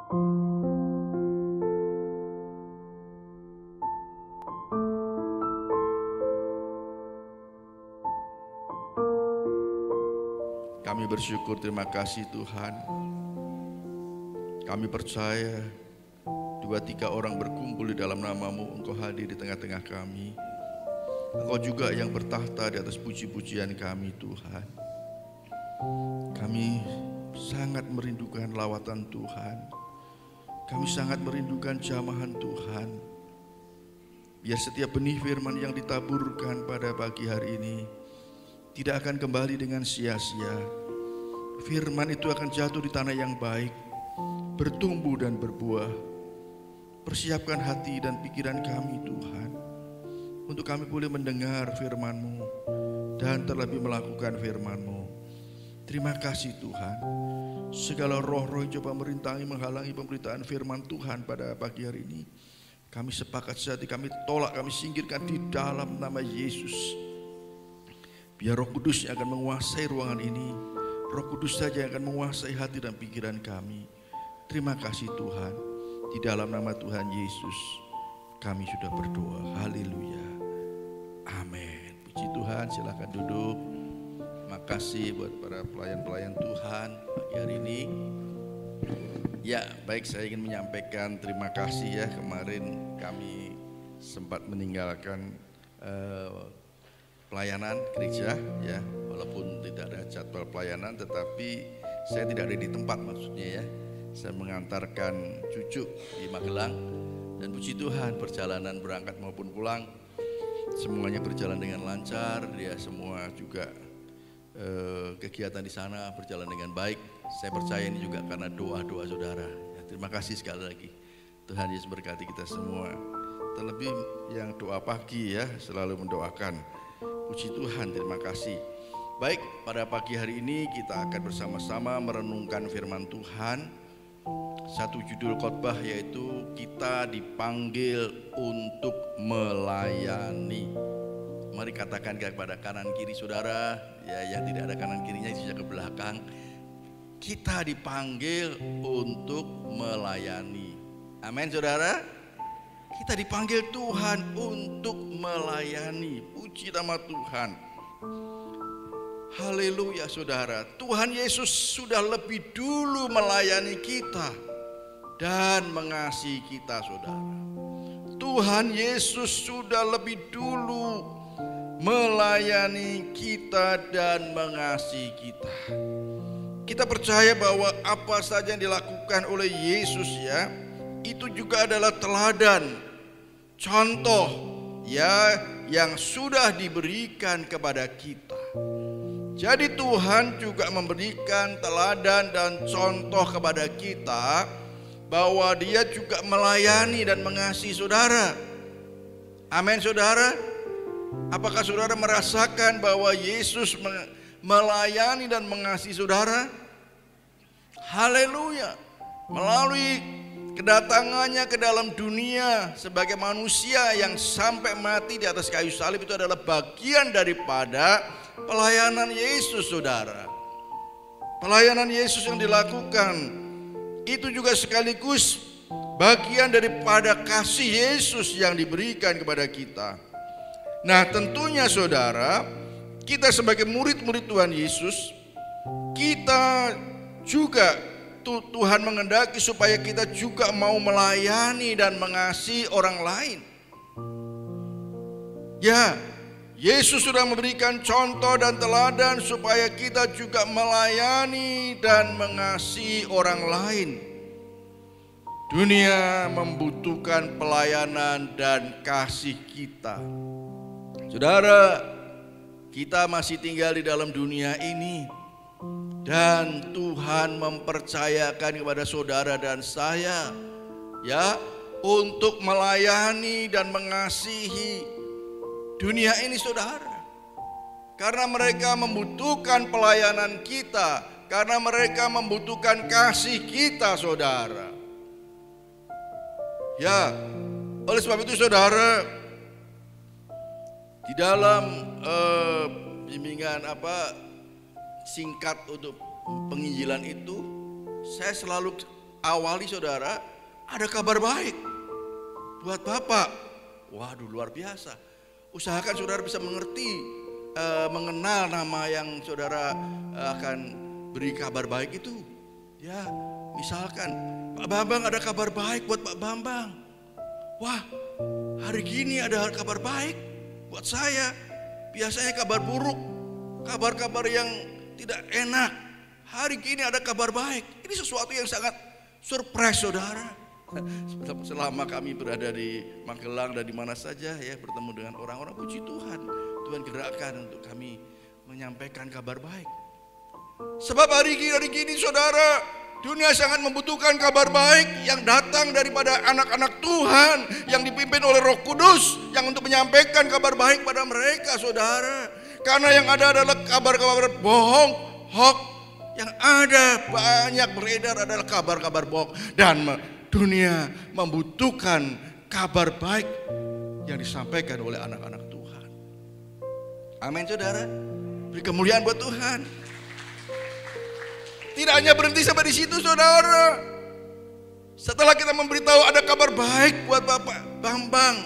Kami bersyukur, terima kasih Tuhan. Kami percaya 2-3 orang berkumpul di dalam nama-Mu, Engkau hadir di tengah-tengah kami. Engkau juga yang bertahta di atas puji-pujian kami Tuhan. Kami sangat merindukan lawatan Tuhan. Kami sangat merindukan jamahan Tuhan. Biar setiap benih firman yang ditaburkan pada pagi hari ini tidak akan kembali dengan sia-sia. Firman itu akan jatuh di tanah yang baik, bertumbuh dan berbuah. Persiapkan hati dan pikiran kami Tuhan, untuk kami boleh mendengar firman-Mu dan terlebih melakukan firman-Mu. Terima kasih Tuhan. Segala roh-roh yang coba merintangi, menghalangi pemberitaan firman Tuhan pada pagi hari ini, kami sepakat sehati, kami tolak, kami singkirkan di dalam nama Yesus. Biar Roh Kudus yang akan menguasai ruangan ini, Roh Kudus saja yang akan menguasai hati dan pikiran kami. Terima kasih Tuhan. Di dalam nama Tuhan Yesus kami sudah berdoa. Haleluya. Amin. Puji Tuhan, silakan duduk. Makasih buat para pelayan-pelayan Tuhan pagi hari ini. Ya, baik, saya ingin menyampaikan terima kasih ya. Kemarin kami sempat meninggalkan pelayanan gereja ya, walaupun tidak ada jadwal pelayanan, tetapi saya tidak ada di tempat, maksudnya ya. Saya mengantarkan cucu di Magelang, dan puji Tuhan perjalanan berangkat maupun pulang semuanya berjalan dengan lancar. Dia semua juga kegiatan di sana berjalan dengan baik. Saya percaya ini juga karena doa-doa saudara ya. Terima kasih sekali lagi. Tuhan Yesus berkati kita semua. Terlebih yang doa pagi ya, selalu mendoakan. Puji Tuhan, terima kasih. Baik, pada pagi hari ini kita akan bersama-sama merenungkan firman Tuhan. Satu judul khotbah yaitu kita dipanggil untuk melayani. Mari katakan kepada kanan kiri saudara, ya yang tidak ada kanan kirinya bisa ke belakang. Kita dipanggil untuk melayani. Amin saudara. Kita dipanggil Tuhan untuk melayani. Puji nama Tuhan. Haleluya saudara. Tuhan Yesus sudah lebih dulu melayani kita dan mengasihi kita saudara. Tuhan Yesus sudah lebih dulu melayani kita dan mengasihi kita. Kita percaya bahwa apa saja yang dilakukan oleh Yesus ya, itu juga adalah teladan, contoh ya yang sudah diberikan kepada kita. Jadi Tuhan juga memberikan teladan dan contoh kepada kita bahwa Dia juga melayani dan mengasihi saudara. Amin saudara. Apakah saudara merasakan bahwa Yesus melayani dan mengasihi saudara? Haleluya. Melalui kedatangannya ke dalam dunia sebagai manusia yang sampai mati di atas kayu salib, itu adalah bagian daripada pelayanan Yesus saudara. Pelayanan Yesus yang dilakukan itu juga sekaligus bagian daripada kasih Yesus yang diberikan kepada kita. Nah tentunya saudara, kita sebagai murid-murid Tuhan Yesus, kita juga Tuhan menghendaki supaya kita juga mau melayani dan mengasihi orang lain. Ya, Yesus sudah memberikan contoh dan teladan supaya kita juga melayani dan mengasihi orang lain. Dunia membutuhkan pelayanan dan kasih kita. Saudara, kita masih tinggal di dalam dunia ini, dan Tuhan mempercayakan kepada saudara dan saya ya untuk melayani dan mengasihi dunia ini saudara. Karena mereka membutuhkan pelayanan kita, karena mereka membutuhkan kasih kita saudara. Ya, oleh sebab itu saudara, di dalam bimbingan singkat untuk penginjilan itu, saya selalu awali saudara, ada kabar baik buat Bapak. Waduh, luar biasa. Usahakan saudara bisa mengerti, mengenal nama yang saudara akan beri kabar baik itu. Ya, misalkan Pak Bambang, ada kabar baik buat Pak Bambang. Wah, hari gini ada kabar baik buat saya. Biasanya kabar buruk, kabar-kabar yang tidak enak. Hari gini ada kabar baik. Ini sesuatu yang sangat surprise saudara. Selama kami berada di Magelang dan di mana saja ya, bertemu dengan orang-orang, puji Tuhan, Tuhan gerakkan untuk kami menyampaikan kabar baik. Sebab hari gini saudara, dunia sangat membutuhkan kabar baik yang datang daripada anak-anak Tuhan yang dipimpin oleh Roh Kudus, yang untuk menyampaikan kabar baik pada mereka saudara. Karena yang ada adalah kabar-kabar bohong, hoax. Yang ada banyak beredar adalah kabar-kabar bohong, dan dunia membutuhkan kabar baik yang disampaikan oleh anak-anak Tuhan. Amin saudara. Beri kemuliaan buat Tuhan. Tidak hanya berhenti sampai di situ saudara. Setelah kita memberitahu ada kabar baik buat Bapak Bambang,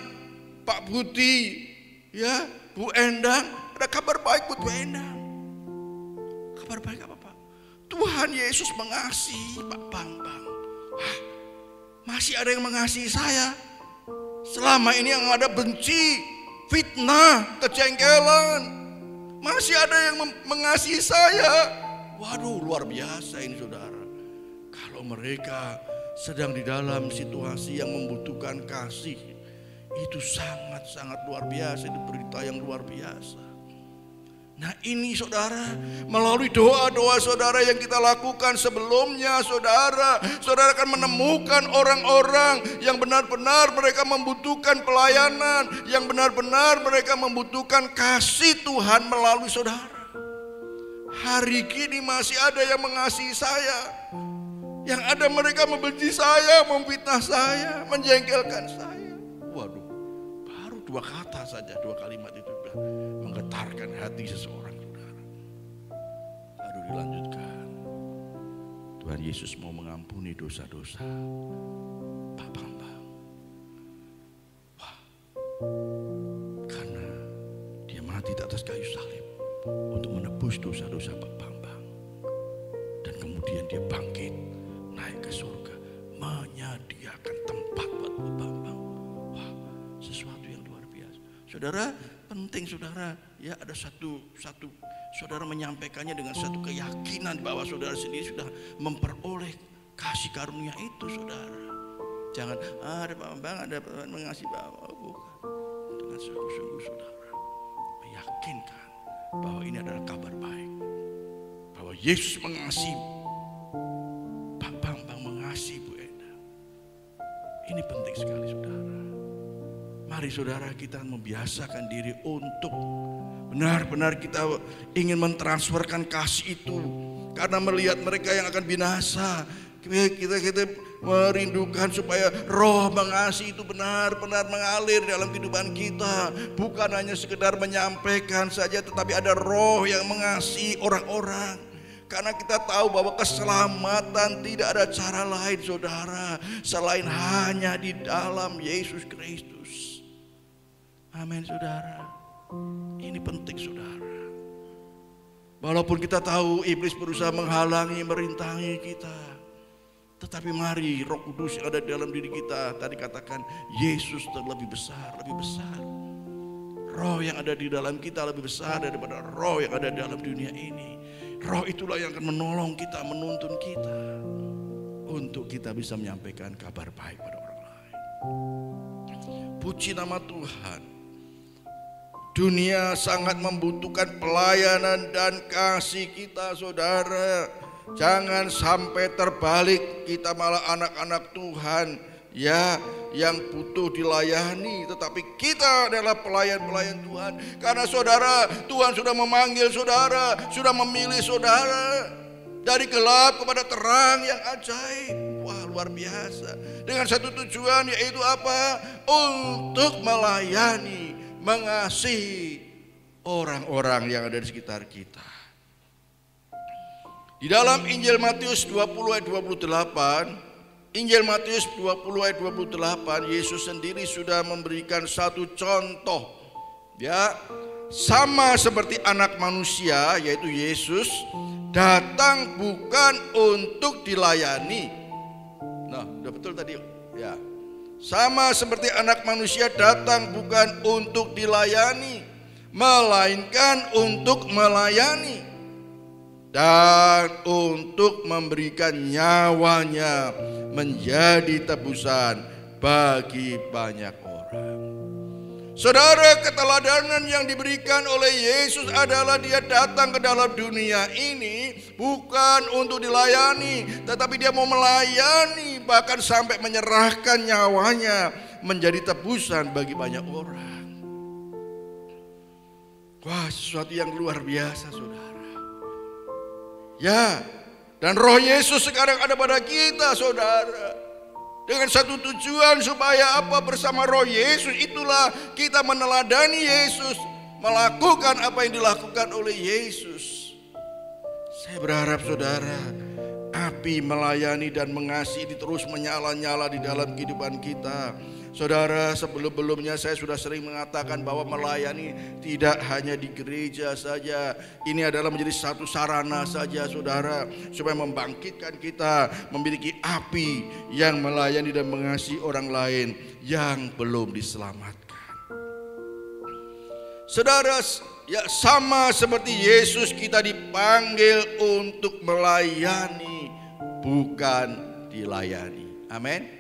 Pak Budi, ya, Bu Endang, ada kabar baik buat Bu Endang. Kabar baik apa Pak? Tuhan Yesus mengasihi Pak Bambang. Hah, masih ada yang mengasihi saya. Selama ini yang ada benci, fitnah, kejengkelan, masih ada yang mengasihi saya. Waduh, luar biasa ini saudara. Kalau mereka sedang di dalam situasi yang membutuhkan kasih, itu sangat-sangat luar biasa. Itu berita yang luar biasa. Nah ini saudara, melalui doa-doa saudara yang kita lakukan sebelumnya saudara akan menemukan orang-orang yang benar-benar mereka membutuhkan pelayanan, yang benar-benar mereka membutuhkan kasih Tuhan melalui saudara. Hari kini masih ada yang mengasihi saya, yang ada mereka membenci saya, memfitnah saya, menjengkelkan saya. Waduh, baru 2 kata saja, 2 kalimat itu sudah menggetarkan hati seseorang saudara. Lalu dilanjutkan, Tuhan Yesus mau mengampuni dosa-dosa Pak Bambang. Wah, karena dia mati di atas kayu salib untuk menebus dosa-dosa Pak Bambang, dan kemudian dia bangkit naik ke surga, menyediakan tempat buat Pak Bambang. Wah, sesuatu yang luar biasa saudara. Penting saudara, ya, ada satu saudara menyampaikannya dengan satu keyakinan bahwa saudara sendiri sudah memperoleh kasih karunia itu saudara. Jangan ada Pak Bambang, ada mengasihi Bapak, bukan. Dengan sungguh-sungguh saudara meyakinkan bahwa ini adalah kabar baik, bahwa Yesus mengasihi Pak Bambang, mengasihi Bu Enda. Ini penting sekali saudara. Mari saudara kita membiasakan diri untuk benar-benar kita ingin mentransferkan kasih itu. Karena melihat mereka yang akan binasa, kita merindukan supaya roh mengasihi itu benar-benar mengalir dalam kehidupan kita. Bukan hanya sekedar menyampaikan saja, tetapi ada roh yang mengasihi orang-orang. Karena kita tahu bahwa keselamatan tidak ada cara lain saudara selain hanya di dalam Yesus Kristus. Amin saudara. Ini penting saudara. Walaupun kita tahu iblis berusaha menghalangi, merintangi kita, tetapi mari Roh Kudus yang ada di dalam diri kita, tadi katakan Yesus lebih besar, lebih besar. Roh yang ada di dalam kita lebih besar daripada roh yang ada di dalam dunia ini. Roh itulah yang akan menolong kita, menuntun kita untuk kita bisa menyampaikan kabar baik pada orang lain. Puji nama Tuhan. Dunia sangat membutuhkan pelayanan dan kasih kita saudara. Jangan sampai terbalik, kita malah anak-anak Tuhan ya yang butuh dilayani, tetapi kita adalah pelayan-pelayan Tuhan. Karena saudara, Tuhan sudah memanggil saudara, sudah memilih saudara dari gelap kepada terang yang ajaib. Wah, luar biasa. Dengan satu tujuan, yaitu apa? Untuk melayani, mengasihi orang-orang yang ada di sekitar kita. Di dalam Injil Matius 20 ayat 28, Injil Matius 20 ayat 28, Yesus sendiri sudah memberikan satu contoh, ya, sama seperti anak manusia, yaitu Yesus datang bukan untuk dilayani. Nah, udah betul tadi, ya. Sama seperti anak manusia datang bukan untuk dilayani, melainkan untuk melayani dan untuk memberikan nyawanya menjadi tebusan bagi banyak orang. Saudara, keteladanan yang diberikan oleh Yesus adalah dia datang ke dalam dunia ini bukan untuk dilayani, tetapi dia mau melayani, bahkan sampai menyerahkan nyawanya menjadi tebusan bagi banyak orang. Wah, sesuatu yang luar biasa, saudara. Ya, dan roh Yesus sekarang ada pada kita, saudara. Dengan satu tujuan, supaya apa? Bersama roh Yesus itulah kita meneladani Yesus, melakukan apa yang dilakukan oleh Yesus. Saya berharap, saudara, api melayani dan mengasihi ini terus menyala-nyala di dalam kehidupan kita. Saudara, sebelum-belumnya saya sudah sering mengatakan bahwa melayani tidak hanya di gereja saja. Ini adalah menjadi satu sarana saja, saudara, supaya membangkitkan kita memiliki api yang melayani dan mengasihi orang lain yang belum diselamatkan. Saudara, ya, sama seperti Yesus, kita dipanggil untuk melayani, bukan dilayani. Amin.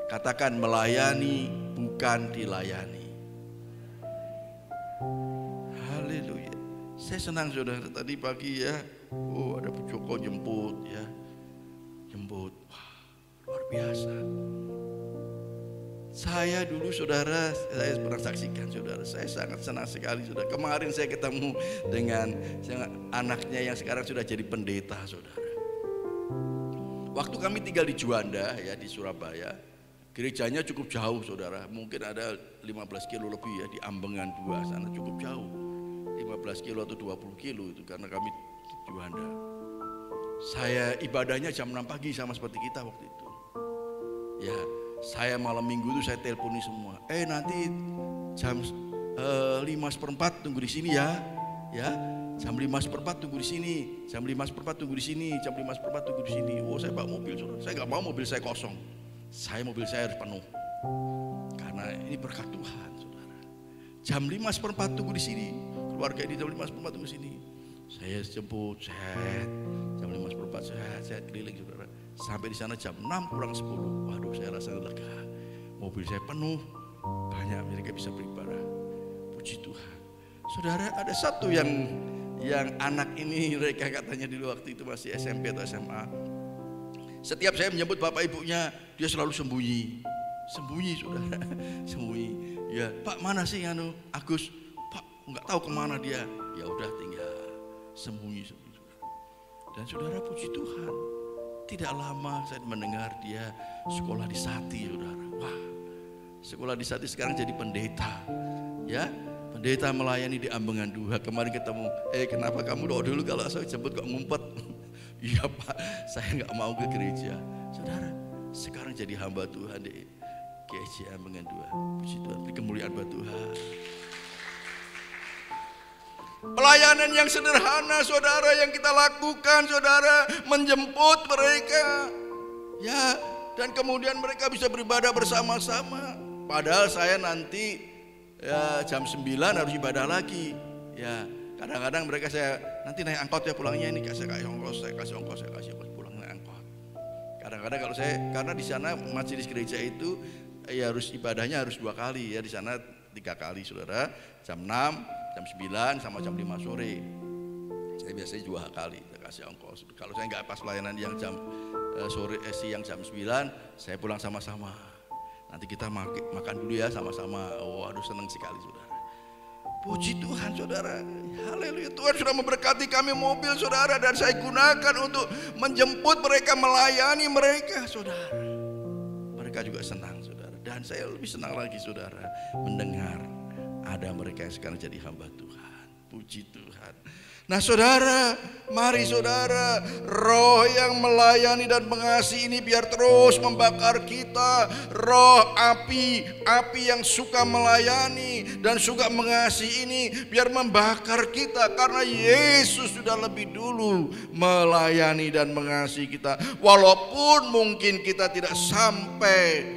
Katakan melayani, bukan dilayani. Haleluya. Saya senang, saudara, tadi pagi, ya. Oh, ada Bu Joko jemput, ya. Jemput. Wah, luar biasa. Saya dulu, saudara, saya pernah saksikan, saudara. Saya sangat senang sekali, saudara. Kemarin saya ketemu dengan anaknya yang sekarang sudah jadi pendeta, saudara. Waktu kami tinggal di Juanda, ya, di Surabaya. Gerejanya cukup jauh, saudara. Mungkin ada 15 kilo lebih, ya, di Ambengan 2 sana, cukup jauh. 15 kilo atau 20 kilo itu, karena kami di Juanda. Saya ibadahnya jam 6 pagi sama seperti kita waktu itu. Ya, saya malam minggu itu saya telponi semua. Nanti jam 5:15 tunggu di sini, ya. Ya, jam 5:15 tunggu di sini. Jam 5:15 tunggu di sini. Jam 5:15 tunggu di sini. Oh, saya bawa mobil, saudara. Saya nggak mau mobil saya kosong. Mobil saya harus penuh, karena ini berkat Tuhan, saudara. Jam 5:15 tunggu di sini, keluarga ini jam 5:15 tunggu di sini. Saya jemput, jam 5:15 saya keliling, saudara. Sampai di sana jam 6:50. Waduh, saya rasa lega. Mobil saya penuh, banyak mereka bisa beribadah. Puji Tuhan. Saudara, ada satu yang anak ini, mereka katanya dulu waktu itu masih SMP atau SMA. Setiap saya menyebut bapak ibunya, dia selalu sembunyi, saudara, sembunyi. Ya, Pak, mana sih Agus? Pak, nggak tahu kemana dia. Ya udah, tinggal sembunyi. Dan saudara, puji Tuhan, tidak lama saya mendengar dia sekolah di Sati, saudara. Wah, sekolah di Sati sekarang jadi pendeta, ya. Pendeta melayani di Ambengan 2. Kemarin ketemu, kenapa kamu doa dulu, kalau saya jemput kok ngumpet? Iya, Pak, saya nggak mau ke gereja. Saudara, sekarang jadi hamba Tuhan di GSJ Ambengan 2. Puji Tuhan, beri kemuliaan buat Tuhan. Pelayanan yang sederhana, saudara, yang kita lakukan, saudara, menjemput mereka, ya, dan kemudian mereka bisa beribadah bersama-sama. Padahal saya nanti, ya, jam 9 harus ibadah lagi, ya. Kadang-kadang mereka saya nanti naik angkot, ya, pulangnya ini saya kasih ongkos pulang naik angkot. Kadang-kadang kalau saya, karena di sana majelis gereja itu ya harus ibadahnya harus 2 kali, ya, di sana 3 kali, saudara. Jam 6, jam 9 sama jam 5 sore. Saya biasanya 2 kali kasih ongkos. Kalau saya nggak pas pelayanan yang jam siang jam 9, saya pulang sama-sama. Nanti kita makan dulu, ya, sama-sama. Oh, aduh, senang sekali, saudara. Puji Tuhan, saudara. Haleluya. Tuhan sudah memberkati kami mobil, saudara, dan saya gunakan untuk menjemput mereka, melayani mereka, saudara. Mereka juga senang, saudara. Dan saya lebih senang lagi, saudara, mendengar ada mereka yang sekarang jadi hamba Tuhan. Puji Tuhan. Nah saudara, mari saudara, roh yang melayani dan mengasihi ini biar terus membakar kita. Roh api yang suka melayani dan suka mengasihi ini biar membakar kita. Karena Yesus sudah lebih dulu melayani dan mengasihi kita. Walaupun mungkin kita tidak sampai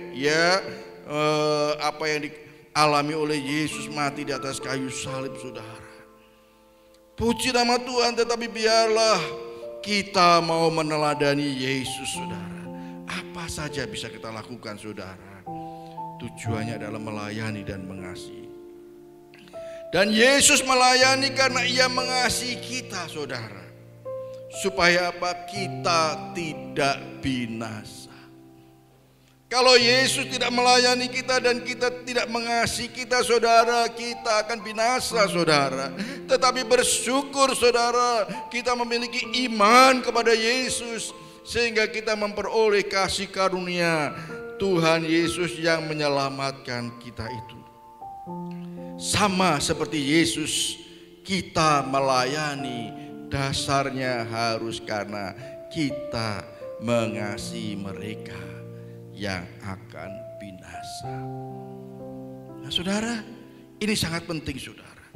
apa yang dialami oleh Yesus mati di atas kayu salib saudara. Puji nama Tuhan, tetapi biarlah kita mau meneladani Yesus saudara. Apa saja bisa kita lakukan saudara. Tujuannya adalah melayani dan mengasihi. Dan Yesus melayani karena Ia mengasihi kita saudara. Supaya apa? Kita tidak binasa. Kalau Yesus tidak melayani kita dan kita tidak mengasihi kita saudara, kita akan binasa saudara. Tetapi bersyukur saudara, kita memiliki iman kepada Yesus sehingga kita memperoleh kasih karunia Tuhan Yesus yang menyelamatkan kita itu. Sama seperti Yesus, kita melayani dasarnya harus karena kita mengasihi mereka yang akan binasa. Nah saudara, ini sangat penting saudara.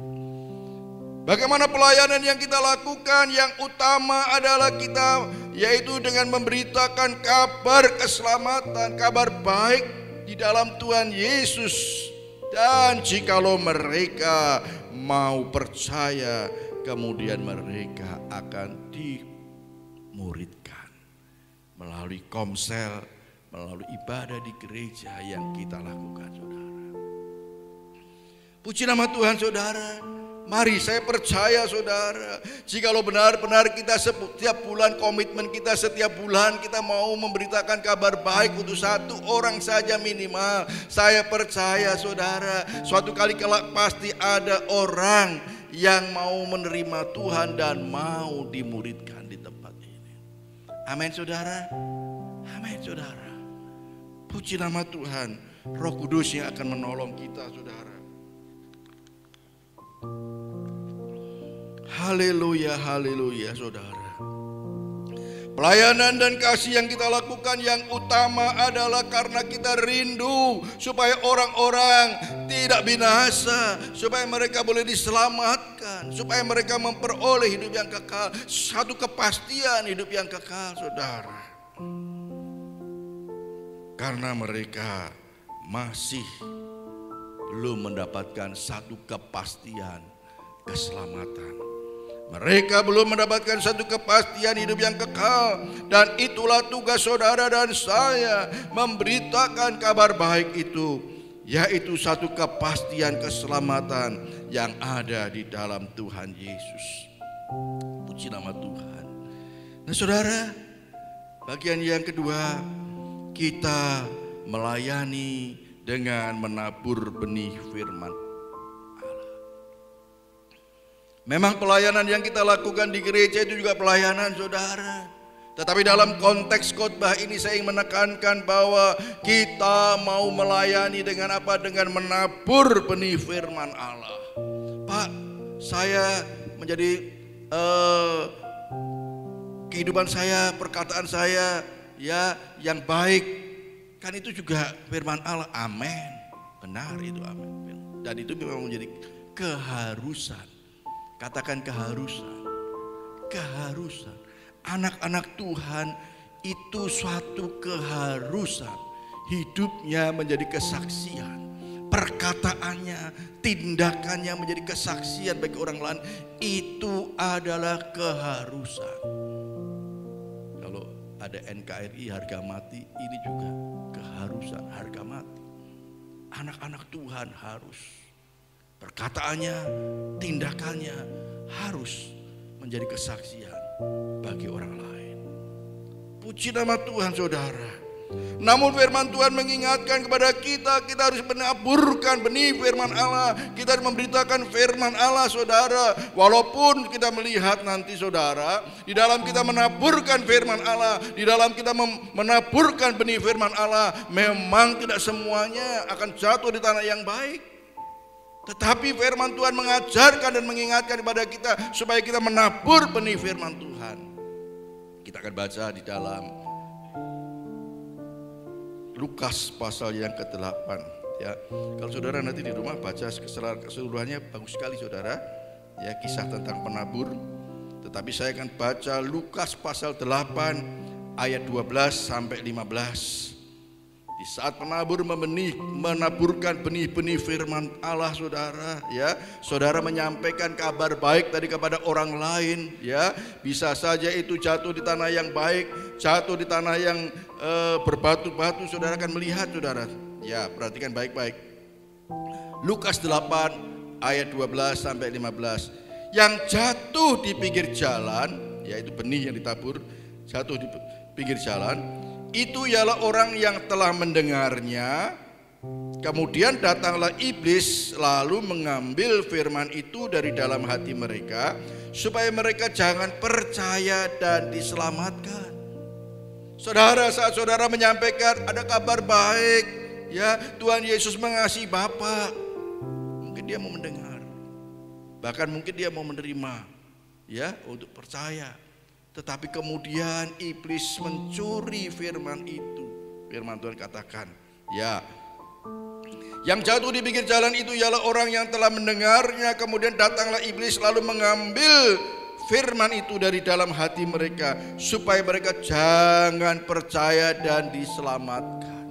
Bagaimana pelayanan yang kita lakukan? Yang utama adalah kita yaitu dengan memberitakan kabar keselamatan, kabar baik di dalam Tuhan Yesus. Dan jikalau mereka mau percaya, kemudian mereka akan dimuridkan melalui komsel, melalui ibadah di gereja yang kita lakukan saudara. Puji nama Tuhan saudara. Mari saya percaya saudara, jikalau benar-benar kita setiap bulan, komitmen kita setiap bulan kita mau memberitakan kabar baik untuk satu orang saja minimal. Saya percaya saudara, suatu kali kelak pasti ada orang yang mau menerima Tuhan dan mau dimuridkan di tempat ini. Amin saudara. Amin saudara. Puji nama Tuhan, Roh Kudus yang akan menolong kita saudara. Haleluya, haleluya saudara. Pelayanan dan kasih yang kita lakukan yang utama adalah karena kita rindu supaya orang-orang tidak binasa, supaya mereka boleh diselamatkan, supaya mereka memperoleh hidup yang kekal, satu kepastian hidup yang kekal saudara. Karena mereka masih belum mendapatkan satu kepastian keselamatan. Mereka belum mendapatkan satu kepastian hidup yang kekal. Dan itulah tugas saudara dan saya, memberitakan kabar baik itu, yaitu satu kepastian keselamatan yang ada di dalam Tuhan Yesus. Puji nama Tuhan. Nah saudara, bagian yang kedua, kita melayani dengan menabur benih firman Allah. Memang pelayanan yang kita lakukan di gereja itu juga pelayanan saudara. Tetapi dalam konteks khotbah ini saya ingin menekankan bahwa kita mau melayani dengan apa? Dengan menabur benih firman Allah. Pak, saya menjadi kehidupan saya, perkataan saya yang baik, kan itu juga firman Allah. Amin. Benar itu, amin. Dan itu memang menjadi keharusan. Katakan keharusan. Keharusan. Anak-anak Tuhan itu suatu keharusan. Hidupnya menjadi kesaksian. Perkataannya, tindakannya menjadi kesaksian bagi orang lain. Itu adalah keharusan. Ada NKRI harga mati, ini juga keharusan harga mati. Anak-anak Tuhan harus perkataannya, tindakannya harus menjadi kesaksian bagi orang lain. Puji nama Tuhan saudara. Namun firman Tuhan mengingatkan kepada kita, kita harus menaburkan benih firman Allah. Kita harus memberitakan firman Allah saudara. Walaupun kita melihat nanti saudara, di dalam kita menaburkan firman Allah, di dalam kita menaburkan benih firman Allah, memang tidak semuanya akan jatuh di tanah yang baik. Tetapi firman Tuhan mengajarkan dan mengingatkan kepada kita supaya kita menabur benih firman Tuhan. Kita akan baca di dalam Lukas pasal yang ke-8 ya. Kalau saudara nanti di rumah baca keseluruhannya bagus sekali saudara. Ya, kisah tentang penabur. Tetapi saya akan baca Lukas pasal 8 ayat 12 sampai 15. Di saat penabur menaburkan benih-benih firman Allah saudara, ya, saudara menyampaikan kabar baik tadi kepada orang lain, ya, bisa saja itu jatuh di tanah yang baik, jatuh di tanah yang berbatu-batu, saudara akan melihat saudara. Ya, perhatikan baik-baik. Lukas 8 ayat 12 sampai 15. Yang jatuh di pinggir jalan, yaitu benih yang ditabur, jatuh di pinggir jalan, itu ialah orang yang telah mendengarnya, kemudian datanglah iblis lalu mengambil firman itu dari dalam hati mereka, supaya mereka jangan percaya dan diselamatkan. Saudara, saat saudara menyampaikan ada kabar baik, ya, Tuhan Yesus mengasihi Bapa, mungkin dia mau mendengar, bahkan mungkin dia mau menerima, ya, untuk percaya. Tetapi kemudian iblis mencuri firman itu. Firman Tuhan katakan, ya, yang jatuh di pinggir jalan itu ialah orang yang telah mendengarnya, kemudian datanglah iblis lalu mengambil firman itu dari dalam hati mereka, supaya mereka jangan percaya dan diselamatkan.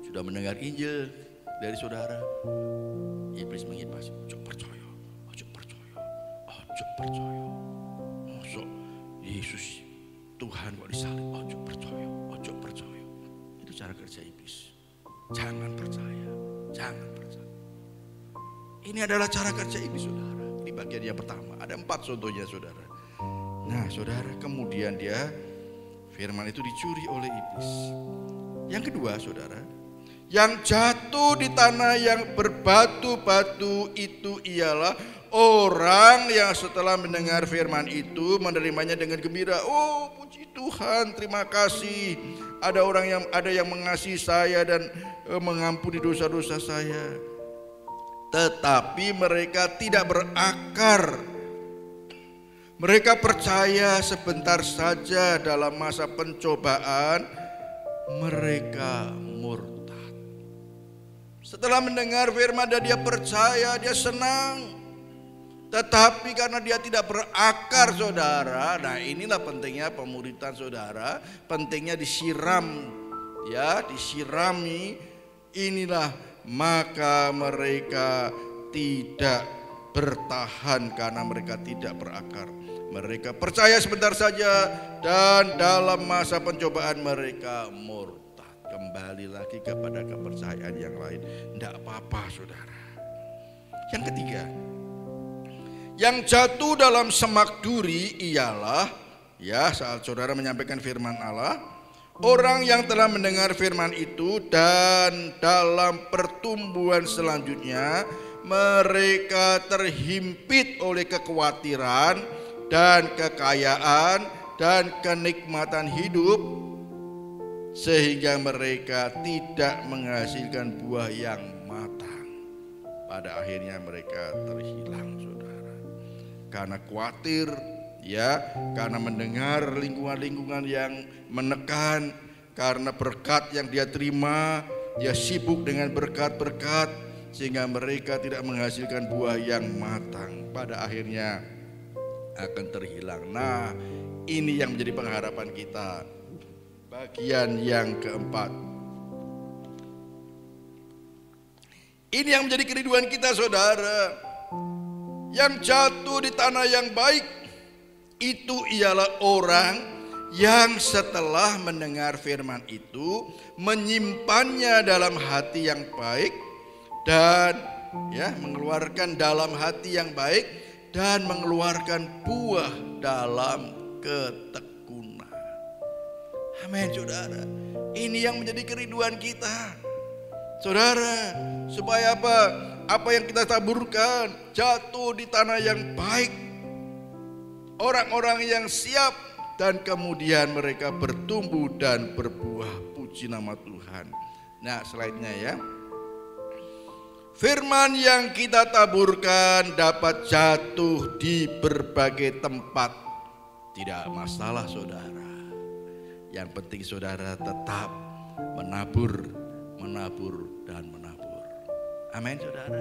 Sudah mendengar Injil dari saudara, iblis mengipas, ojo percaya, ojo percaya, ojo percaya. Yesus Tuhan kok disalib, ojo percaya, ojo percaya. Itu cara kerja iblis. Jangan percaya, jangan percaya. Ini adalah cara kerja iblis saudara. Ini bagian yang pertama. Ada 4 contohnya saudara. Nah saudara, kemudian firman itu dicuri oleh iblis. Yang kedua saudara, yang jatuh di tanah yang berbatu-batu itu ialah orang yang setelah mendengar firman itu menerimanya dengan gembira. Oh, puji Tuhan, terima kasih. Ada yang mengasihi saya dan mengampuni dosa-dosa saya. Tetapi mereka tidak berakar. Mereka percaya sebentar saja, dalam masa pencobaan mereka murtad. Setelah mendengar firman dan dia percaya, dia senang. Tetapi karena dia tidak berakar saudara, nah inilah pentingnya pemuritan saudara, pentingnya disiram, ya, disirami, inilah maka mereka tidak bertahan karena mereka tidak berakar. Mereka percaya sebentar saja dan dalam masa pencobaan mereka murtad. Kembali lagi kepada kepercayaan yang lain, tidak apa-apa saudara. Yang ketiga, yang jatuh dalam semak duri ialah, ya, saat saudara menyampaikan firman Allah, orang yang telah mendengar firman itu dan dalam pertumbuhan selanjutnya mereka terhimpit oleh kekhawatiran dan kekayaan dan kenikmatan hidup, sehingga mereka tidak menghasilkan buah yang matang. Pada akhirnya mereka terhilang saudara. Karena khawatir, ya, karena mendengar lingkungan-lingkungan yang menekan, karena berkat yang dia terima, dia sibuk dengan berkat-berkat, sehingga mereka tidak menghasilkan buah yang matang. Pada akhirnya akan terhilang. Nah, ini yang menjadi pengharapan kita. Bagian yang keempat, ini yang menjadi kerinduan kita saudara. Yang jatuh di tanah yang baik itu ialah orang yang setelah mendengar firman itu menyimpannya dalam hati yang baik dan, ya, mengeluarkan dalam hati yang baik dan mengeluarkan buah dalam ketekunan. Amin saudara. Ini yang menjadi kerinduan kita saudara, supaya apa? Apa yang kita taburkan jatuh di tanah yang baik, orang-orang yang siap, dan kemudian mereka bertumbuh dan berbuah. Puji nama Tuhan. Nah, slide-nya ya. Firman yang kita taburkan dapat jatuh di berbagai tempat. Tidak masalah saudara. Yang penting saudara tetap menabur, dan menabur. Amin saudara.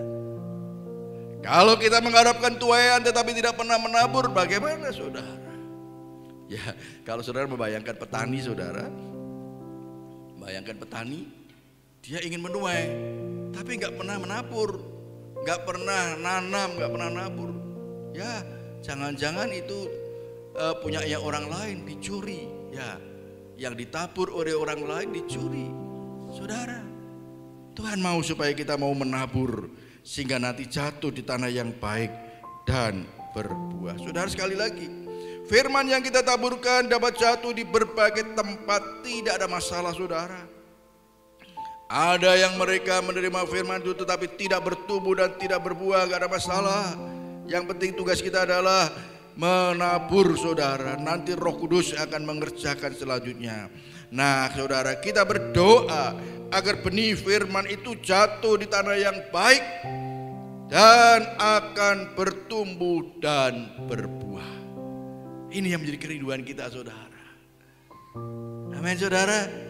Kalau kita mengharapkan tuaian tetapi tidak pernah menabur, bagaimana saudara? Ya, kalau saudara membayangkan petani saudara, bayangkan petani, dia ingin menuai, tapi nggak pernah menabur, nggak pernah nanam, nggak pernah nabur. Ya, jangan-jangan itu punyanya orang lain, dicuri. Ya, yang ditabur oleh orang lain dicuri. Saudara, Tuhan mau supaya kita mau menabur sehingga nanti jatuh di tanah yang baik dan berbuah. Saudara, sekali lagi, firman yang kita taburkan dapat jatuh di berbagai tempat, tidak ada masalah saudara. Ada yang mereka menerima firman itu tetapi tidak bertumbuh dan tidak berbuah, gak ada masalah. Yang penting tugas kita adalah menabur saudara. Nanti Roh Kudus akan mengerjakan selanjutnya. Nah saudara, kita berdoa agar benih firman itu jatuh di tanah yang baik dan akan bertumbuh dan berbuah. Ini yang menjadi kerinduan kita saudara. Amin saudara.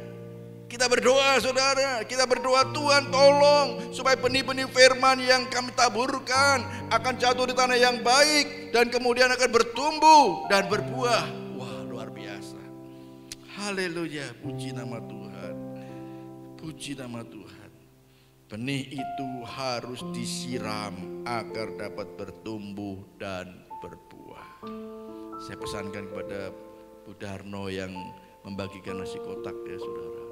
Kita berdoa saudara, kita berdoa Tuhan tolong supaya benih-benih firman yang kami taburkan akan jatuh di tanah yang baik dan kemudian akan bertumbuh dan berbuah. Wah, luar biasa. Haleluya, puji nama Tuhan. Puji nama Tuhan. Benih itu harus disiram agar dapat bertumbuh dan berbuah. Saya pesankan kepada Bu Darno yang membagikan nasi kotak ya saudara,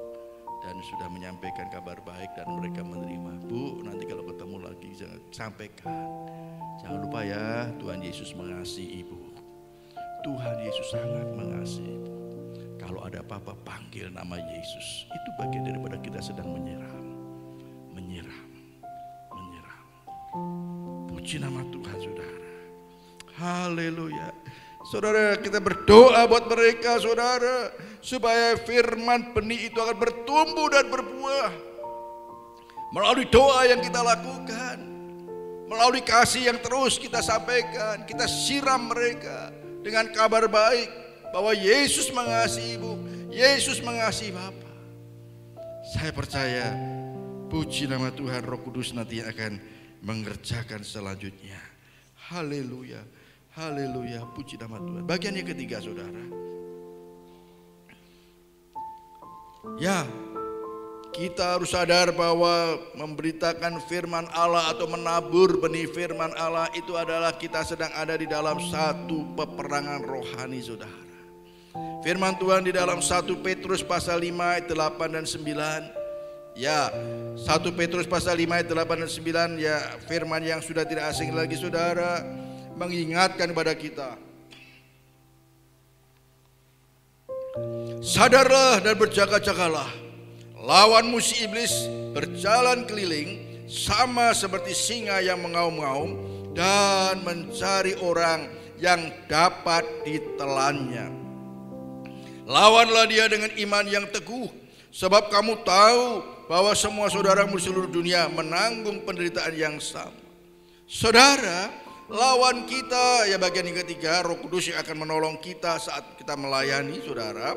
dan sudah menyampaikan kabar baik dan mereka menerima. Bu, nanti kalau ketemu lagi jangan sampaikan, jangan lupa ya, Tuhan Yesus mengasihi ibu. Tuhan Yesus sangat mengasihi ibu. Kalau ada apa-apa panggil nama Yesus. Itu bagian daripada kita sedang menyiram. Puji nama Tuhan saudara. Haleluya. Saudara, kita berdoa buat mereka saudara, supaya firman benih itu akan bertumbuh dan berbuah. Melalui doa yang kita lakukan, melalui kasih yang terus kita sampaikan, kita siram mereka dengan kabar baik bahwa Yesus mengasihi ibu, Yesus mengasihi Bapa. Saya percaya, puji nama Tuhan, Roh Kudus nanti akan mengerjakan selanjutnya. Haleluya. Haleluya, puji nama Tuhan. Bagian yang ketiga saudara. Ya, kita harus sadar bahwa memberitakan firman Allah atau menabur benih firman Allah itu adalah kita sedang ada di dalam satu peperangan rohani saudara. Firman Tuhan di dalam 1 Petrus pasal 5 ayat 8 dan 9. Ya, 1 Petrus pasal 5 ayat 8 dan 9, ya, firman yang sudah tidak asing lagi saudara, mengingatkan kepada kita, sadarlah dan berjaga-jagalah, lawanmu si iblis berjalan keliling sama seperti singa yang mengaum-ngaum dan mencari orang yang dapat ditelannya. Lawanlah dia dengan iman yang teguh, sebab kamu tahu bahwa semua saudaramu di seluruh dunia menanggung penderitaan yang sama. Saudara, lawan kita, ya bagian yang ketiga, Roh Kudus yang akan menolong kita saat kita melayani saudara.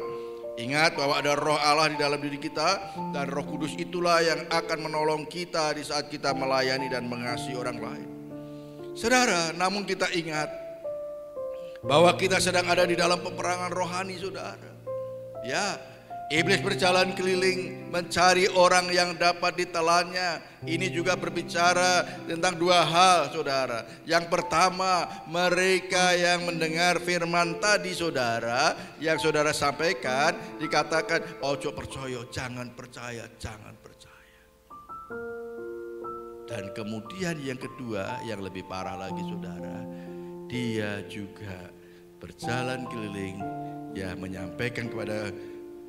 Ingat bahwa ada Roh Allah di dalam diri kita, dan Roh Kudus itulah yang akan menolong kita di saat kita melayani dan mengasihi orang lain. Saudara, namun kita ingat bahwa kita sedang ada di dalam peperangan rohani saudara. Ya, iblis berjalan keliling mencari orang yang dapat ditelannya. Ini juga berbicara tentang dua hal saudara. Yang pertama, mereka yang mendengar firman tadi saudara, yang saudara sampaikan, dikatakan ojo percaya, jangan percaya, jangan percaya. Dan kemudian yang kedua, yang lebih parah lagi saudara, dia juga berjalan keliling, ya, menyampaikan kepada,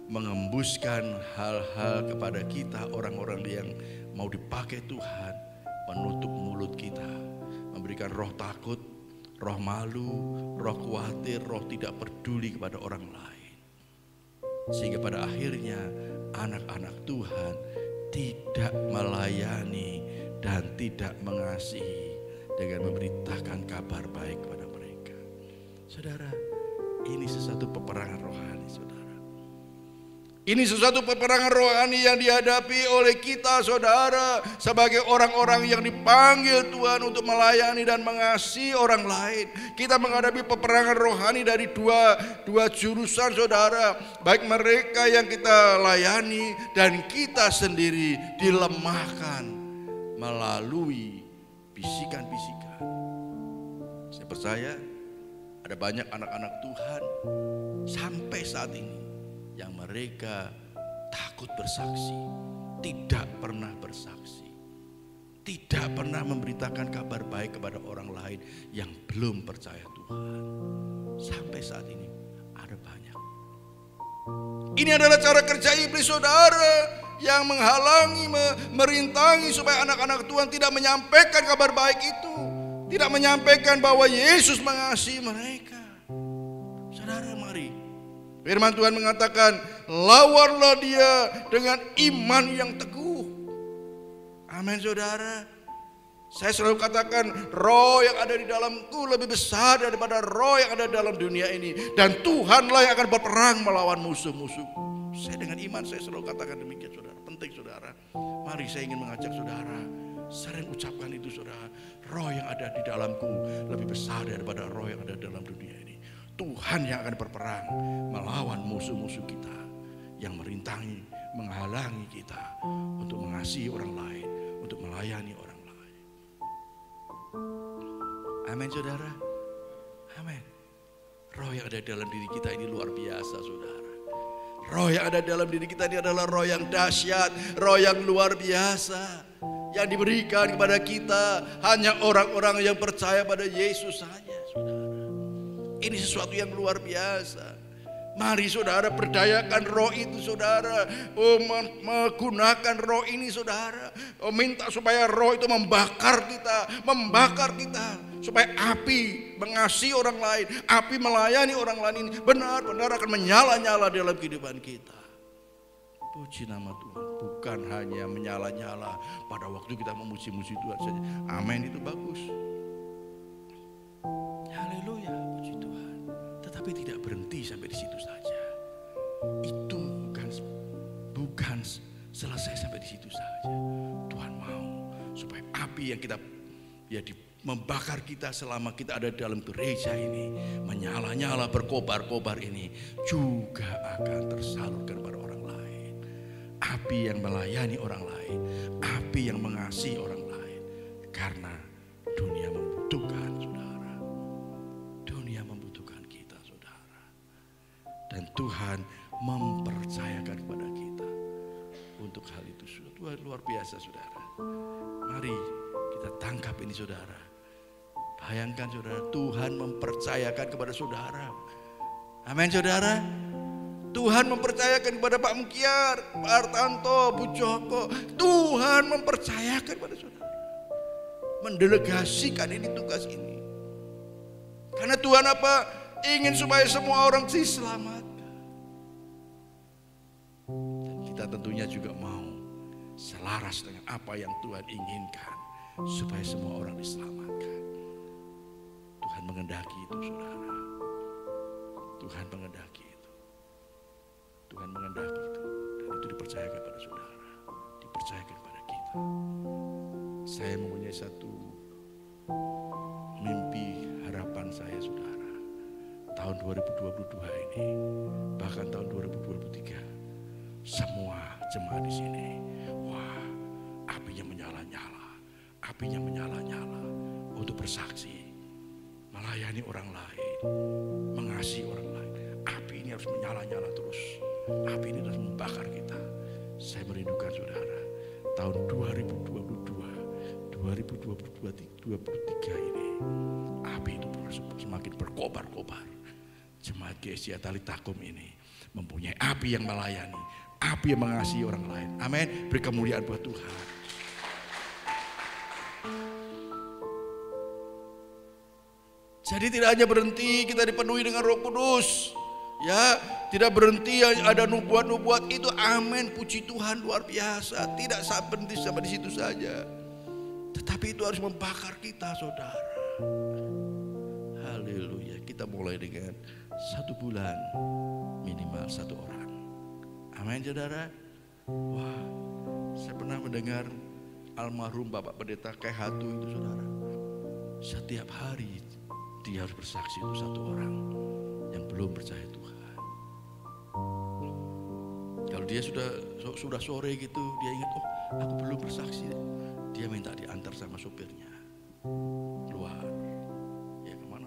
mengembuskan hal-hal kepada kita, orang-orang yang mau dipakai Tuhan, menutup mulut kita, memberikan roh takut, roh malu, roh khawatir, roh tidak peduli kepada orang lain. Sehingga pada akhirnya anak-anak Tuhan tidak melayani dan tidak mengasihi dengan memberitakan kabar baik kepada mereka. Saudara, ini sesuatu peperangan rohani, saudara. Ini sesuatu peperangan rohani yang dihadapi oleh kita, saudara, sebagai orang-orang yang dipanggil Tuhan untuk melayani dan mengasihi orang lain. Kita menghadapi peperangan rohani dari dua jurusan, saudara. Baik mereka yang kita layani dan kita sendiri dilemahkan melalui bisikan-bisikan. Saya percaya ada banyak anak-anak Tuhan sampai saat ini yang mereka takut bersaksi, tidak pernah bersaksi, tidak pernah memberitakan kabar baik kepada orang lain yang belum percaya Tuhan. Sampai saat ini ada banyak. Ini adalah cara kerja iblis, saudara, yang menghalangi, merintangi supaya anak-anak Tuhan tidak menyampaikan kabar baik itu, tidak menyampaikan bahwa Yesus mengasihi mereka. Saudara, mari, firman Tuhan mengatakan, lawanlah dia dengan iman yang teguh. Amin, saudara. Saya selalu katakan, roh yang ada di dalamku lebih besar daripada roh yang ada dalam dunia ini. Dan Tuhanlah yang akan berperang melawan musuh-musuhku. Saya dengan iman, saya selalu katakan demikian, saudara. Penting, saudara. Mari saya ingin mengajak saudara, sering ucapkan itu, saudara. Roh yang ada di dalamku lebih besar daripada roh yang ada dalam dunia ini. Tuhan yang akan berperang melawan musuh-musuh kita yang merintangi, menghalangi kita untuk mengasihi orang lain, untuk melayani orang lain. Amin, saudara. Amin. Roh yang ada dalam diri kita ini luar biasa, saudara. Roh yang ada dalam diri kita ini adalah roh yang dahsyat, roh yang luar biasa, yang diberikan kepada kita hanya orang-orang yang percaya pada Yesus saja, saudara. Ini sesuatu yang luar biasa. Mari, saudara, berdayakan roh itu, saudara. Menggunakan roh ini, saudara. Minta supaya roh itu membakar kita, supaya api mengasihi orang lain, api melayani orang lain ini benar-benar akan menyala-nyala dalam kehidupan kita. Puji nama Tuhan. Bukan hanya menyala-nyala pada waktu kita memuji-muji Tuhan saja. Amin, itu bagus. Haleluya, puji Tuhan. Tetapi tidak berhenti sampai di situ saja. Itu bukan selesai sampai di situ saja. Tuhan mau supaya api yang kita membakar kita selama kita ada dalam gereja ini, menyala-nyala, berkobar-kobar ini juga akan tersalurkan pada orang lain. Api yang melayani orang lain, api yang mengasihi orang lain, karena dunia membutuhkan, saudara. Dunia membutuhkan kita, saudara. Dan Tuhan mempercayakan kepada kita untuk hal itu. Tuhan luar biasa, saudara. Mari kita tangkap ini, saudara. Bayangkan, saudara, Tuhan mempercayakan kepada saudara. Amin, saudara. Tuhan mempercayakan kepada Pak Mukiar, Pak Artanto, Bu Joko. Tuhan mempercayakan kepada saudara, mendelegasikan ini, tugas ini. Karena Tuhan apa? Ingin supaya semua orang diselamatkan. Dan kita tentunya juga mau selaras dengan apa yang Tuhan inginkan, supaya semua orang diselamatkan. Tuhan mengendaki itu, saudara. Tuhan mengendaki itu. Tuhan mengendaki itu. Dan itu dipercayakan pada saudara, dipercayakan kepada kita. Saya mempunyai satu mimpi, harapan saya, saudara. Tahun 2022 ini, bahkan tahun 2023, semua jemaat di sini, wah, apinya menyala-nyala untuk bersaksi, melayani orang lain, mengasihi orang lain. Api ini harus menyala-nyala terus. Api ini harus membakar kita. Saya merindukan, saudara, tahun 2023 ini, api itu semakin berkobar-kobar. Jemaat GSI Tali Takum ini mempunyai api yang melayani, api yang mengasihi orang lain. Amin. Beri kemuliaan buat Tuhan. Jadi tidak hanya berhenti kita dipenuhi dengan Roh Kudus, ya, tidak berhenti ada nubuat-nubuat itu. Amin, puji Tuhan, luar biasa. Tidak berhenti sampai di situ saja. Tapi itu harus membakar kita, saudara. Haleluya. Kita mulai dengan 1 bulan minimal 1 orang. Amin, saudara. Wah, saya pernah mendengar almarhum Bapak Pendeta Kehatu itu, saudara. Setiap hari dia harus bersaksi untuk 1 orang yang belum percaya Tuhan. Kalau dia sudah sore gitu, dia ingat, oh aku belum bersaksi. Dia minta diantar sama sopirnya keluar. Ya kemana?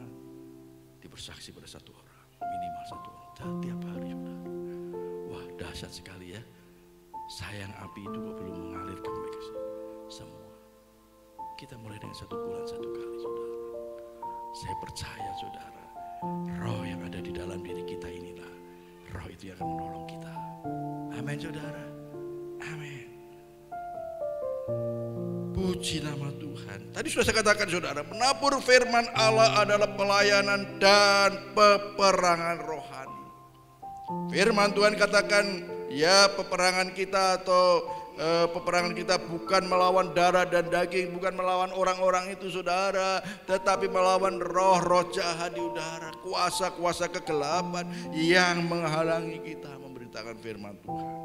Dia bersaksi pada 1 orang, minimal 1 orang tiap hari, saudara. Wah, dahsyat sekali ya. Sayang api itu kok belum mengalir ke mereka semua. Kita mulai dengan 1 bulan 1 kali, saudara. Saya percaya, saudara, roh yang ada di dalam diri kita inilah roh itu yang akan menolong kita. Amin, saudara. Amin. Puji nama Tuhan. Tadi sudah saya katakan, saudara, menabur firman Allah adalah pelayanan dan peperangan rohani. Firman Tuhan katakan, ya peperangan kita atau peperangan kita bukan melawan darah dan daging, bukan melawan orang-orang itu, saudara, tetapi melawan roh-roh jahat di udara, kuasa-kuasa kegelapan yang menghalangi kita memberitakan firman Tuhan,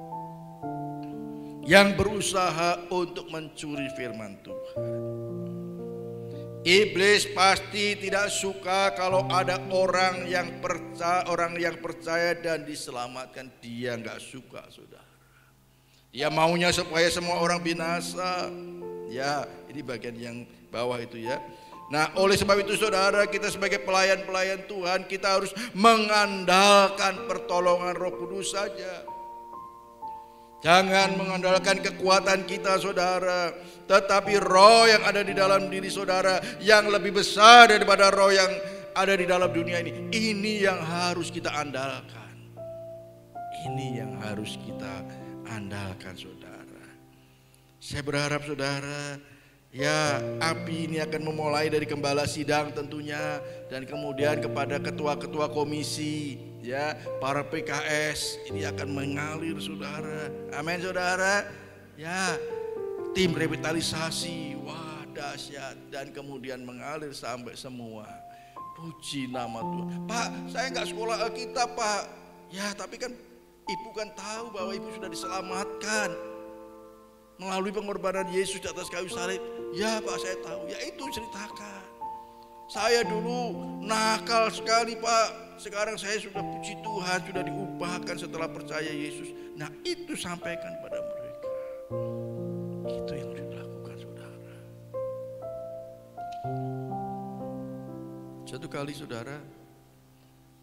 yang berusaha untuk mencuri firman Tuhan. Iblis pasti tidak suka kalau ada orang yang percaya dan diselamatkan. Dia nggak suka, saudara. Dia maunya supaya semua orang binasa. Ya, ini bagian yang bawah itu ya. Nah, oleh sebab itu, saudara, kita sebagai pelayan-pelayan Tuhan, kita harus mengandalkan pertolongan Roh Kudus saja. Jangan mengandalkan kekuatan kita, saudara, tetapi roh yang ada di dalam diri saudara yang lebih besar daripada roh yang ada di dalam dunia ini. Ini yang harus kita andalkan. Ini yang harus kita andalkan, saudara. Saya berharap, saudara, ya api ini akan memulai dari gembala sidang tentunya, dan kemudian kepada ketua-ketua komisi, ya, para PKS, ini akan mengalir, saudara. Amin, saudara. Ya, tim revitalisasi, wah dahsyat, dan kemudian mengalir sampai semua. Puji nama Tuhan. Pak, saya nggak sekolah Alkitab, Pak. Ya, tapi kan ibu kan tahu bahwa ibu sudah diselamatkan melalui pengorbanan Yesus di atas kayu salib. Ya Pak, saya tahu. Ya itu ceritakan. Saya dulu nakal sekali, Pak. Sekarang saya sudah, puji Tuhan, sudah diubahkan setelah percaya Yesus. Nah, itu sampaikan kepada mereka. Itu yang harus dilakukan, saudara. Satu kali, saudara,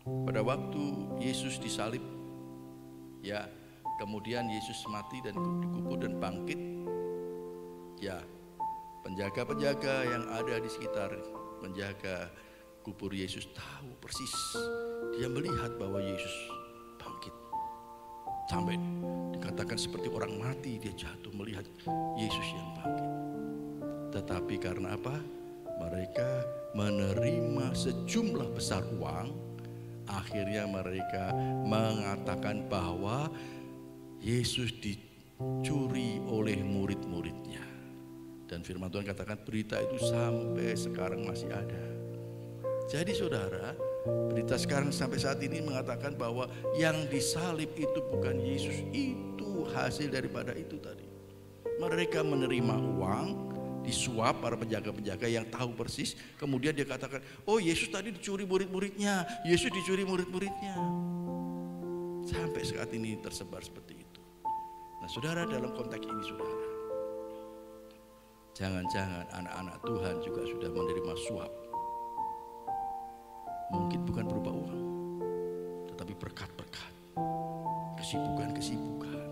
pada waktu Yesus disalib, ya, kemudian Yesus mati dan dikubur dan bangkit. Ya, penjaga-penjaga yang ada di sekitar menjaga kubur Yesus tahu persis. Dia melihat bahwa Yesus bangkit. Sampai dikatakan seperti orang mati dia jatuh melihat Yesus yang bangkit. Tetapi karena apa? Mereka menerima sejumlah besar uang. Akhirnya mereka mengatakan bahwa Yesus dicuri oleh murid-muridnya. Dan firman Tuhan katakan berita itu sampai sekarang masih ada. Jadi, saudara, berita sekarang sampai saat ini mengatakan bahwa yang disalib itu bukan Yesus, itu hasil daripada itu tadi. Mereka menerima uang, disuap para penjaga-penjaga yang tahu persis. Kemudian dia katakan, oh Yesus tadi dicuri murid-muridnya, Yesus dicuri murid-muridnya. Sampai saat ini tersebar seperti itu. Nah, saudara, dalam konteks ini, saudara, jangan-jangan anak-anak Tuhan juga sudah menerima suap. Mungkin bukan berupa uang, tetapi berkat-berkat, kesibukan-kesibukan,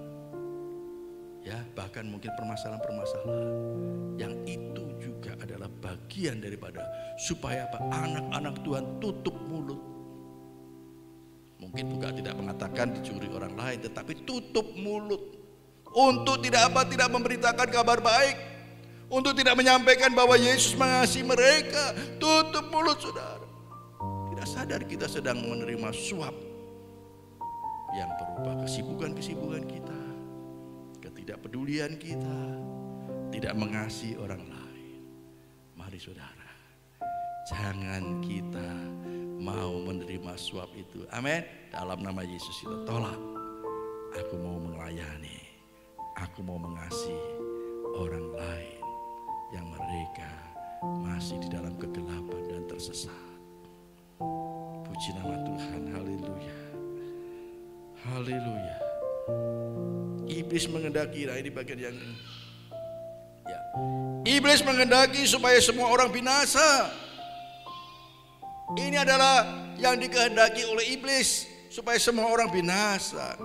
ya, bahkan mungkin permasalahan-permasalahan yang itu juga adalah bagian daripada supaya apa? Anak-anak Tuhan tutup mulut. Mungkin juga tidak mengatakan dicuri orang lain, tetapi tutup mulut untuk tidak memberitakan kabar baik, untuk tidak menyampaikan bahwa Yesus mengasihi mereka. Tutup mulut, saudara. Tidak sadar kita sedang menerima suap yang berupa kesibukan-kesibukan kita, ketidakpedulian kita, tidak mengasihi orang lain. saudara, jangan kita mau menerima suap itu. Amin. Dalam nama Yesus kita tolak. Aku mau melayani, aku mau mengasihi orang lain yang mereka masih di dalam kegelapan dan tersesat. Puji nama Tuhan. Haleluya. Haleluya. Iblis mengendaki, nah ini bagian yang ya. Iblis mengendaki supaya semua orang binasa. Ini adalah yang dikehendaki oleh iblis, supaya semua orang binasa.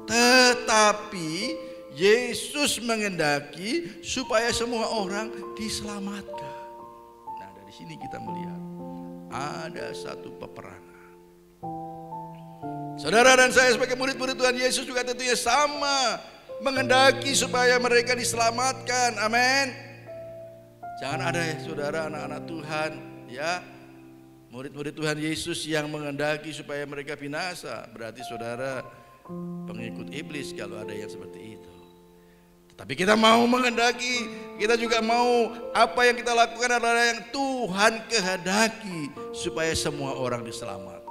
Tetapi Yesus mengendaki supaya semua orang diselamatkan. Nah, dari sini kita melihat ada satu peperangan. Saudara dan saya sebagai murid-murid Tuhan Yesus juga tentunya sama, mengendaki supaya mereka diselamatkan. Amin. Jangan ada ya saudara, anak-anak Tuhan ya, murid-murid Tuhan Yesus yang mengendaki supaya mereka binasa. Berarti saudara pengikut iblis kalau ada yang seperti itu. Tetapi kita mau mengendaki, kita juga mau apa yang kita lakukan adalah yang Tuhan kehendaki supaya semua orang diselamatkan.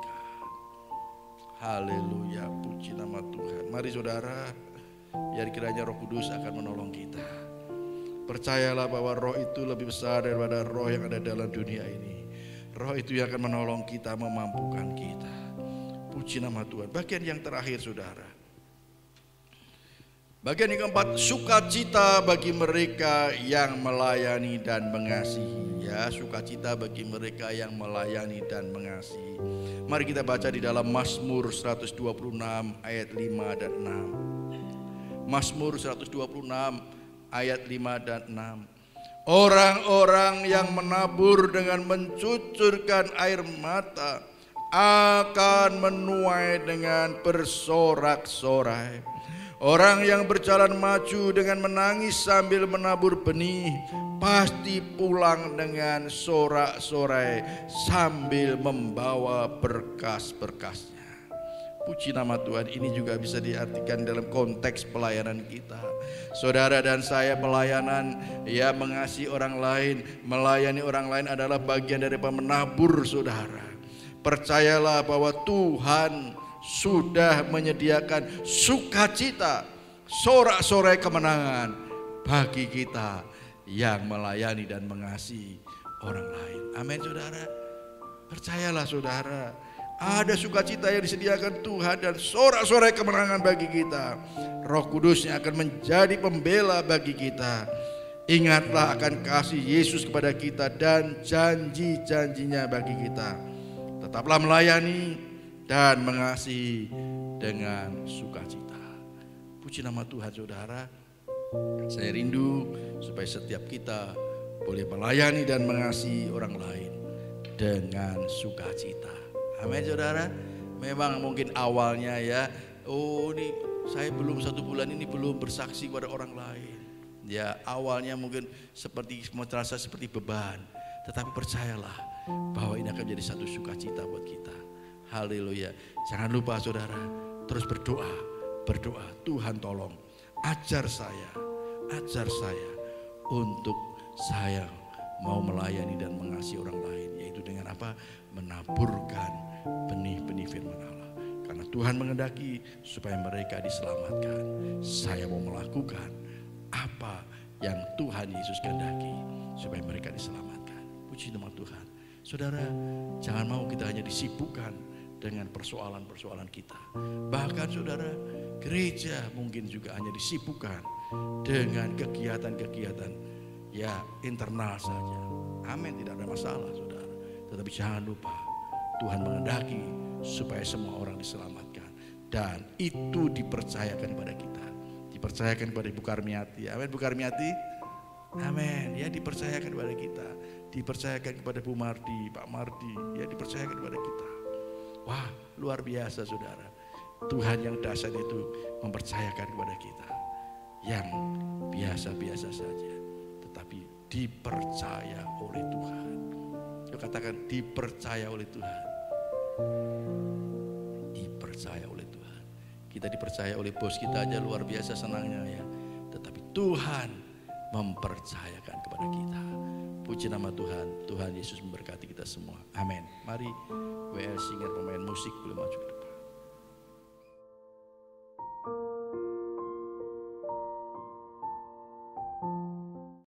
Haleluya, puji nama Tuhan. Mari saudara, biar kiranya Roh Kudus akan menolong kita. Percayalah bahwa roh itu lebih besar daripada roh yang ada dalam dunia ini. Roh itu yang akan menolong kita, memampukan kita. Puji nama Tuhan. Bagian yang terakhir saudara, bagian yang keempat, sukacita bagi mereka yang melayani dan mengasihi. Ya, sukacita bagi mereka yang melayani dan mengasihi. Mari kita baca di dalam Mazmur 126 ayat 5 dan 6. Mazmur 126 ayat 5 dan 6. Orang-orang yang menabur dengan mencucurkan air mata akan menuai dengan bersorak-sorai. Orang yang berjalan maju dengan menangis sambil menabur benih pasti pulang dengan sorak-sorai sambil membawa berkas-berkasnya. Puji nama Tuhan. Ini juga bisa diartikan dalam konteks pelayanan kita. Saudara dan saya pelayanan, ya, mengasihi orang lain, melayani orang lain adalah bagian dari menabur saudara. Percayalah bahwa Tuhan sudah menyediakan sukacita, sorak-sorai kemenangan bagi kita yang melayani dan mengasihi orang lain. Amin saudara. Percayalah saudara, ada sukacita yang disediakan Tuhan dan sorak-sorai kemenangan bagi kita. Roh Kudusnya akan menjadi pembela bagi kita. Ingatlah akan kasih Yesus kepada kita dan janji-janjinya bagi kita. Tetaplah melayani dan mengasihi dengan sukacita. Puji nama Tuhan saudara. Saya rindu supaya setiap kita boleh melayani dan mengasihi orang lain dengan sukacita. Amin saudara. Memang mungkin awalnya ya, oh ini saya belum 1 bulan ini belum bersaksi kepada orang lain. Ya awalnya mungkin terasa seperti beban. Tetapi percayalah bahwa ini akan menjadi satu sukacita buat kita. Haleluya. Jangan lupa saudara, terus berdoa. Tuhan tolong ajar saya untuk saya mau melayani dan mengasihi orang lain. Yaitu dengan apa? Menaburkan benih-benih firman Allah. Karena Tuhan menghendaki supaya mereka diselamatkan. Saya mau melakukan apa yang Tuhan Yesus kehendaki supaya mereka diselamatkan. Puji nama Tuhan. Saudara, jangan mau kita hanya disibukkan dengan persoalan-persoalan kita. Bahkan saudara, gereja mungkin juga hanya disibukkan dengan kegiatan-kegiatan ya internal saja. Amin, tidak ada masalah saudara. Tetapi jangan lupa Tuhan menghendaki supaya semua orang diselamatkan. Dan itu dipercayakan kepada kita. Dipercayakan kepada Ibu Karmiati. Amin Bu Karmiati. Amin. Ya dipercayakan kepada kita. Dipercayakan kepada Bu Mardi, Pak Mardi. Ya dipercayakan kepada kita. Wah, luar biasa saudara. Tuhan yang dahsyat itu mempercayakan kepada kita yang biasa-biasa saja, tetapi dipercaya oleh Tuhan. Yuk katakan, dipercaya oleh Tuhan. Dipercaya oleh Tuhan. Kita dipercaya oleh bos kita aja luar biasa senangnya ya. Tetapi Tuhan mempercayakan kepada kita. Puji nama Tuhan. Tuhan Yesus memberkati kita semua. Amin. Mari WL Singer pemain musik boleh maju.